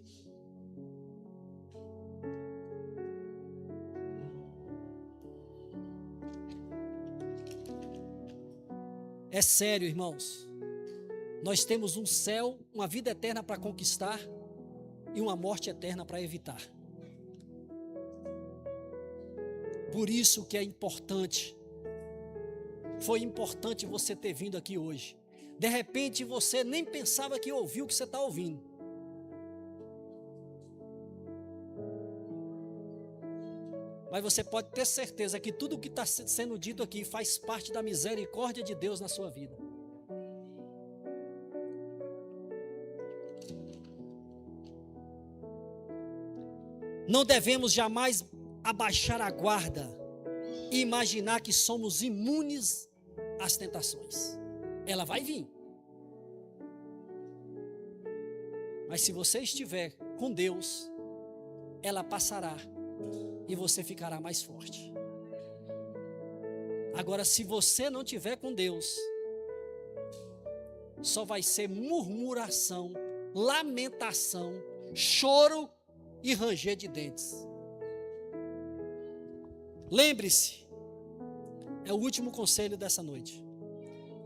É sério, irmãos. Nós temos um céu, uma vida eterna para conquistar e uma morte eterna para evitar. Por isso que é importante, foi importante você ter vindo aqui hoje. De repente você nem pensava que ouviu o que você está ouvindo. Mas você pode ter certeza que tudo o que está sendo dito aqui faz parte da misericórdia de Deus na sua vida. Não devemos jamais abaixar a guarda e imaginar que somos imunes às tentações. Ela vai vir. Mas se você estiver com Deus, ela passará e você ficará mais forte. Agora, se você não tiver com Deus, só vai ser murmuração, lamentação, choro e ranger de dentes. Lembre-se, é o último conselho dessa noite.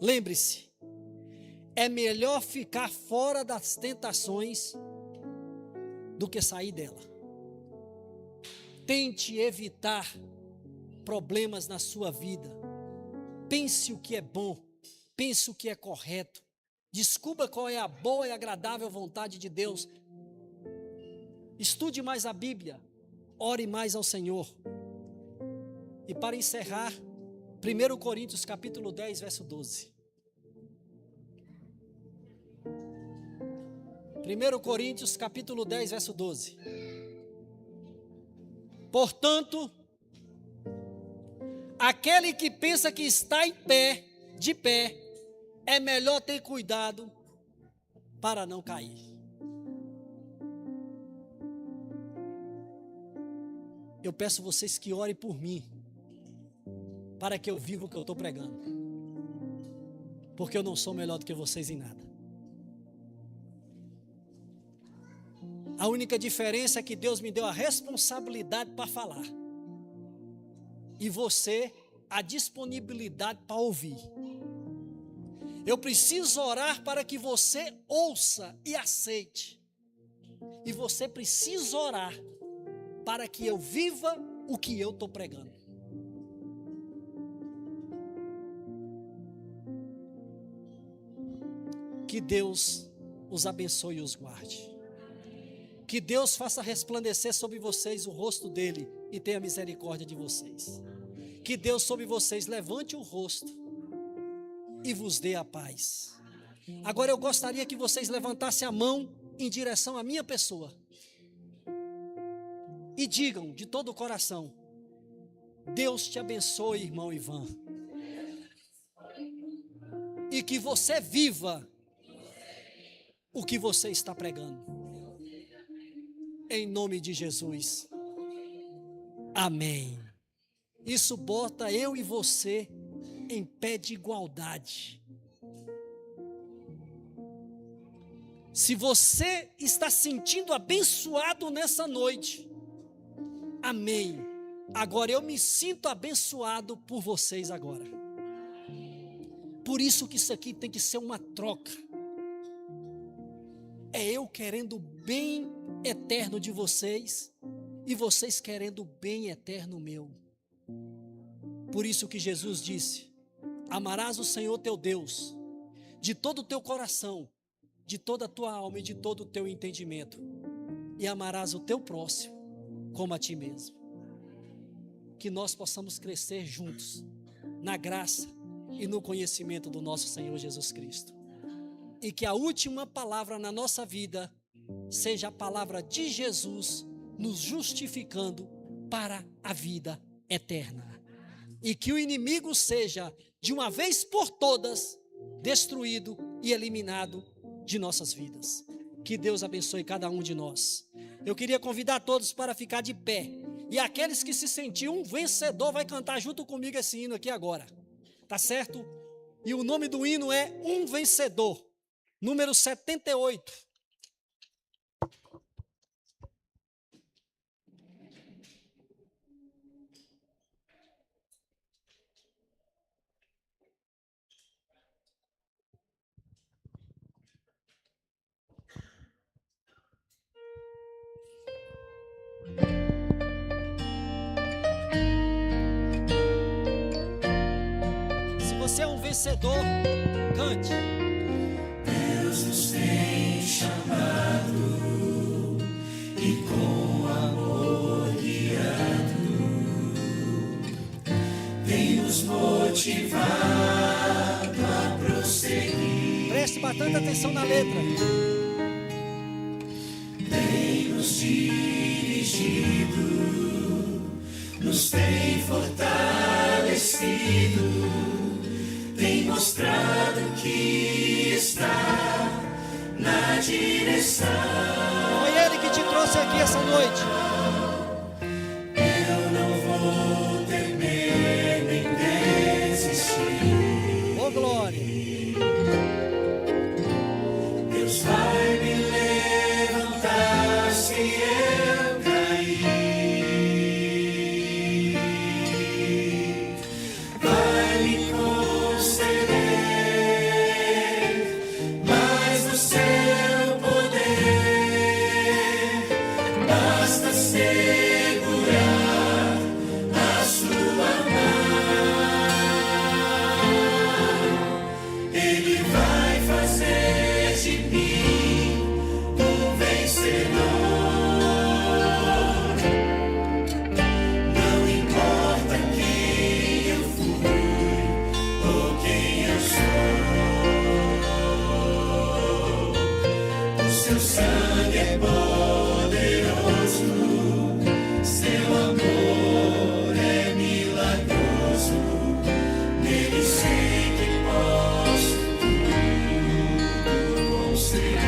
Lembre-se, é melhor ficar fora das tentações do que sair dela. Tente evitar problemas na sua vida. Pense o que é bom, pense o que é correto. Descubra qual é a boa e agradável vontade de Deus. Estude mais a Bíblia, ore mais ao Senhor. E para encerrar, 1 Coríntios capítulo 10, verso 12. 1 Coríntios capítulo 10, verso 12. Portanto, aquele que pensa que está de pé, é melhor ter cuidado para não cair. Eu peço vocês que orem por mim, para que eu viva o que eu estou pregando, porque eu não sou melhor do que vocês em nada. A única diferença é que Deus me deu a responsabilidade para falar e você a disponibilidade para ouvir. Eu preciso orar para que você ouça e aceite. E você precisa orar para que eu viva o que eu estou pregando. Que Deus os abençoe e os guarde. Que Deus faça resplandecer sobre vocês o rosto dele e tenha misericórdia de vocês. Que Deus sobre vocês levante o rosto e vos dê a paz. Agora eu gostaria que vocês levantassem a mão em direção à minha pessoa e digam de todo o coração: Deus te abençoe, irmão Ivan, e que você viva o que você está pregando, em nome de Jesus, amém. Isso bota eu e você em pé de igualdade. Se você está sentindo abençoado nessa noite, amém. Agora eu me sinto abençoado por vocês agora. Por isso que isso aqui tem que ser uma troca. É eu querendo o bem eterno de vocês e vocês querendo o bem eterno meu. Por isso que Jesus disse: amarás o Senhor teu Deus de todo o teu coração, de toda a tua alma e de todo o teu entendimento, e amarás o teu próximo como a ti mesmo. Que nós possamos crescer juntos na graça e no conhecimento do nosso Senhor Jesus Cristo. E que a última palavra na nossa vida seja a palavra de Jesus nos justificando para a vida eterna. E que o inimigo seja, de uma vez por todas, destruído e eliminado de nossas vidas. Que Deus abençoe cada um de nós. Eu queria convidar todos para ficar de pé. E aqueles que se sentiam um vencedor vai cantar junto comigo esse hino aqui agora. Tá certo? E o nome do hino é Um Vencedor. Número 78. Se você é um vencedor, cante. Deus nos tem chamado e com amor guiado, tem nos motivado a prosseguir. Preste bastante atenção na letra. Tem nos dirigido, nos tem fortalecido, tem mostrado que está na direção. Foi Ele que te trouxe aqui essa noite. Eu não vou temer nem desistir. Ô glória. Deus vai me levantar se eu cair. Vai me conceder mais do seu poder. Basta segurar a sua mão. Ele vai fazer de mim um vencedor. Não importa quem eu fui ou quem eu sou, o seu sangue é poderoso, seu amor é milagroso, nele sei que posso tudo conseguir.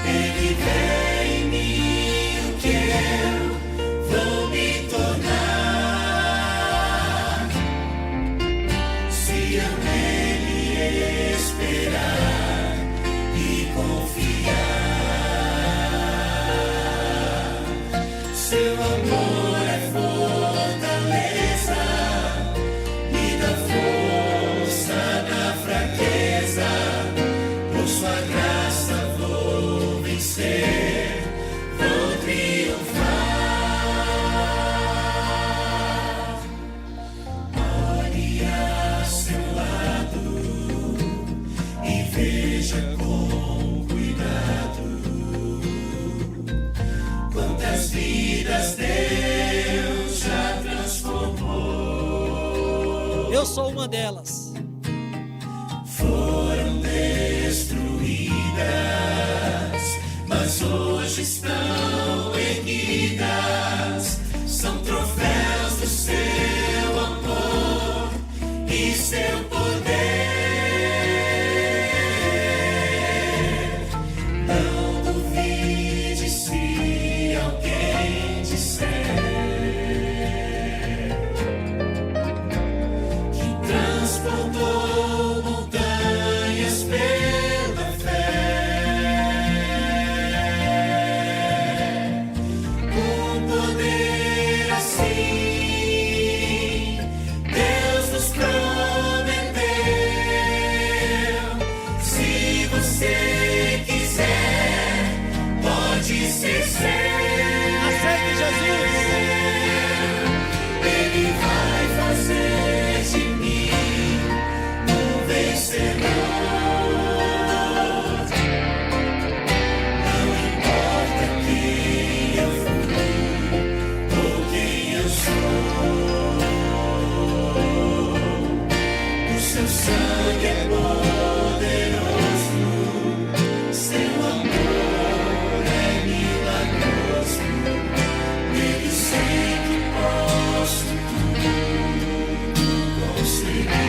Ele vê em mim o que eu vou me tornar, se eu nele esperar e confiar. Seu amor é fortaleza, me dá força na fraqueza, por sua graça Eu sou uma delas. Foram destruídas, mas hoje estão erguidas. São troféus do seu amor e seu poder. Não duvide se alguém disser que transportou montanhas pela fé, com poder assim, Deus nos prometeu. Se você quiser, pode ser seu. Aceite Jesus. Ele vai fazer de mim um vencedor. Não importa quem eu fui ou quem eu sou, o seu sangue é poderoso, seu amor é milagroso. Nele sei que posso tudo conseguir.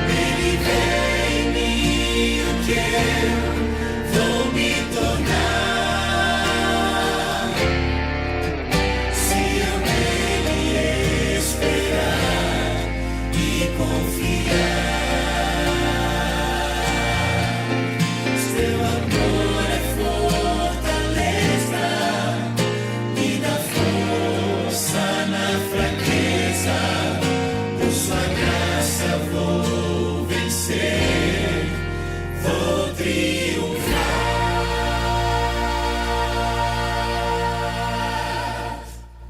Ele vê em mim o que eu vou me tornar, se eu nele esperar e confiar. Seu amor é fortaleza, me dá força na fraqueza. Por sua graça vou vencer, vou triunfar.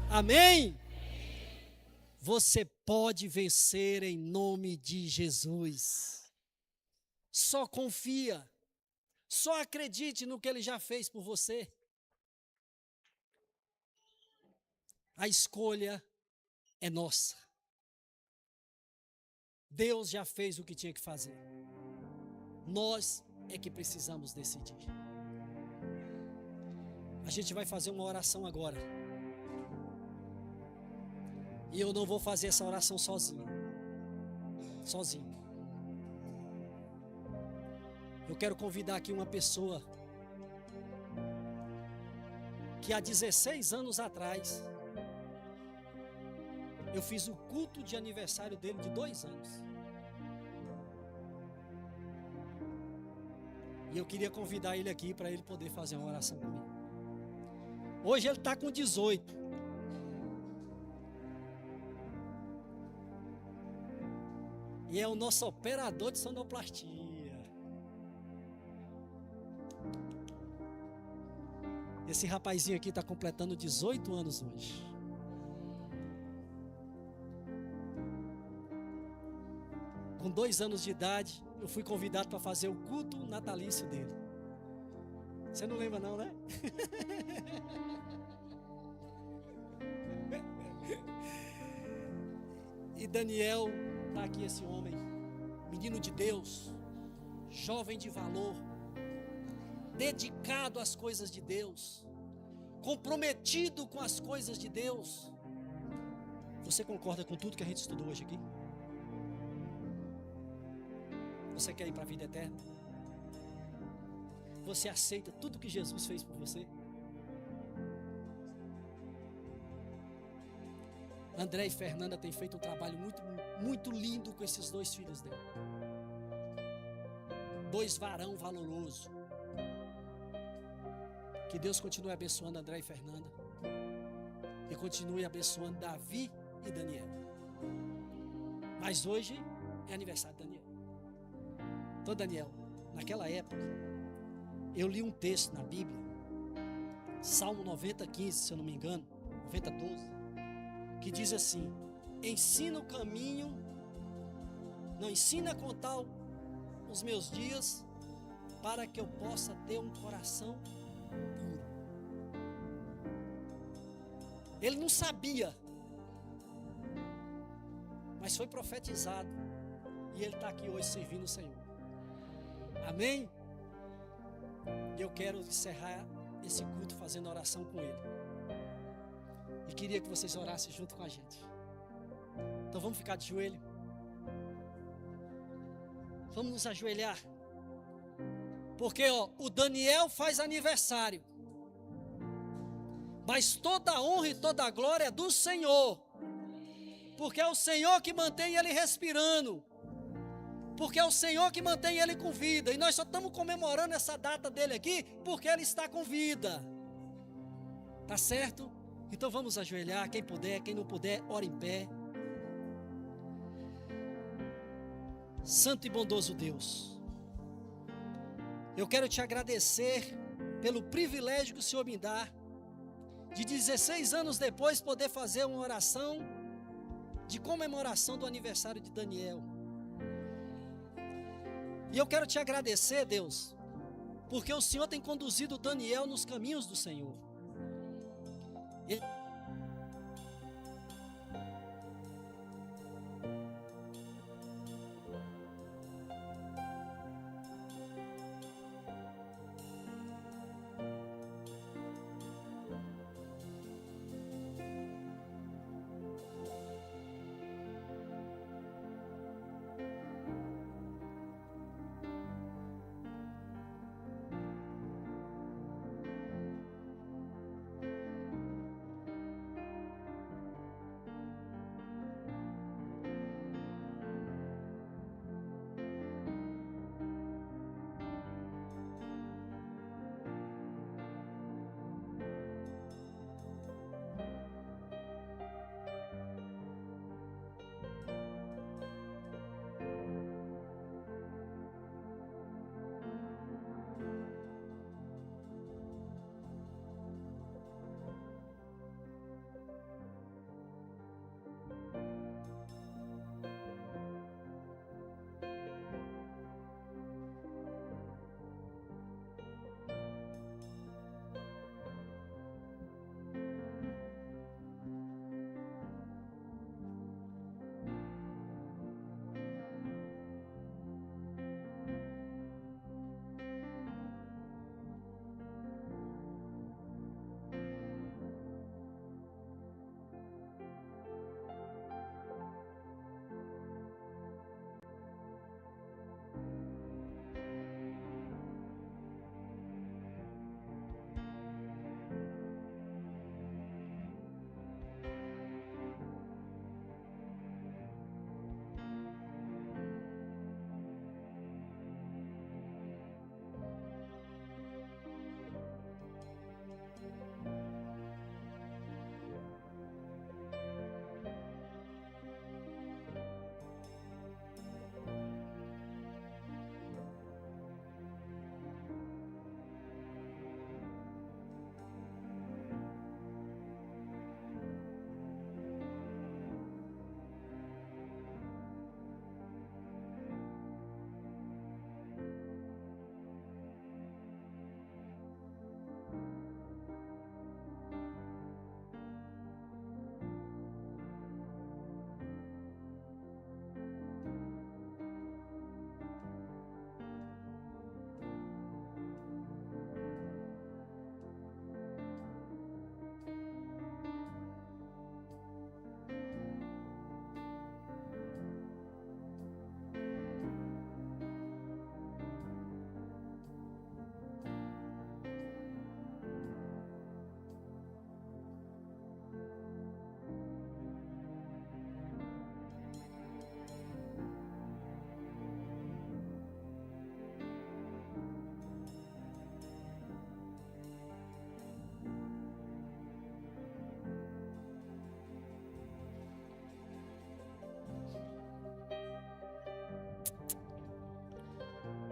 Amém? Você pode vencer em nome de Jesus. Só confia. Só acredite no que Ele já fez por você. A escolha é nossa. Deus já fez o que tinha que fazer. Nós é que precisamos decidir. A gente vai fazer uma oração agora. E eu não vou fazer essa oração sozinho. Eu quero convidar aqui uma pessoa que há 16 anos atrás eu fiz o culto de aniversário dele de 2 anos. E eu queria convidar ele aqui para ele poder fazer uma oração comigo. Hoje ele está com 18. E é o nosso operador de sonoplastia. Esse rapazinho aqui está completando 18 anos hoje. Com 2 anos de idade, eu fui convidado para fazer o culto natalício dele. Você não lembra não, né? E Daniel, está aqui esse homem, menino de Deus, jovem de valor, dedicado às coisas de Deus, comprometido com as coisas de Deus. Você concorda com tudo que a gente estudou hoje aqui? Você quer ir para a vida eterna? Você aceita tudo que Jesus fez por você? André e Fernanda têm feito um trabalho muito lindo com esses 2 filhos dela. 2 varão valoroso. Que Deus continue abençoando André e Fernanda. E continue abençoando Davi e Daniel. Mas hoje é aniversário de Daniel. Então, Daniel, naquela época, eu li um texto na Bíblia, Salmo 90:15, se eu não me engano, 90:12. Que diz assim: ensina o caminho, não ensina a contar os meus dias, para que eu possa ter um coração puro. Ele não sabia mas foi profetizado. E ele está aqui hoje servindo o Senhor. Amém? E eu quero encerrar esse culto fazendo oração com ele. E queria que vocês orassem junto com a gente. Então vamos ficar de joelho. Vamos nos ajoelhar. Porque o Daniel faz aniversário. Mas toda a honra e toda a glória é do Senhor. Porque é o Senhor que mantém ele respirando. Porque é o Senhor que mantém ele com vida. E nós só estamos comemorando essa data dele aqui porque ele está com vida. Tá certo? Então vamos ajoelhar. Quem puder, quem não puder, ora em pé. Santo e bondoso Deus, eu quero te agradecer pelo privilégio que o Senhor me dá de 16 anos depois poder fazer uma oração de comemoração do aniversário de Daniel. E eu quero te agradecer, Deus, porque o Senhor tem conduzido Daniel nos caminhos do Senhor.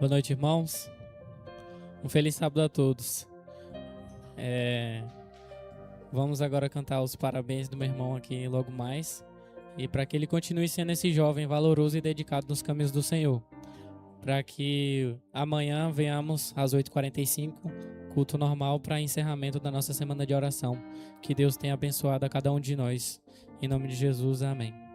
Boa noite, irmãos. Um feliz sábado a todos. Vamos agora cantar os parabéns do meu irmão aqui logo mais. E para que ele continue sendo esse jovem valoroso e dedicado nos caminhos do Senhor. Para que amanhã venhamos às 8h45, culto normal para encerramento da nossa semana de oração. Que Deus tenha abençoado a cada um de nós. Em nome de Jesus, amém.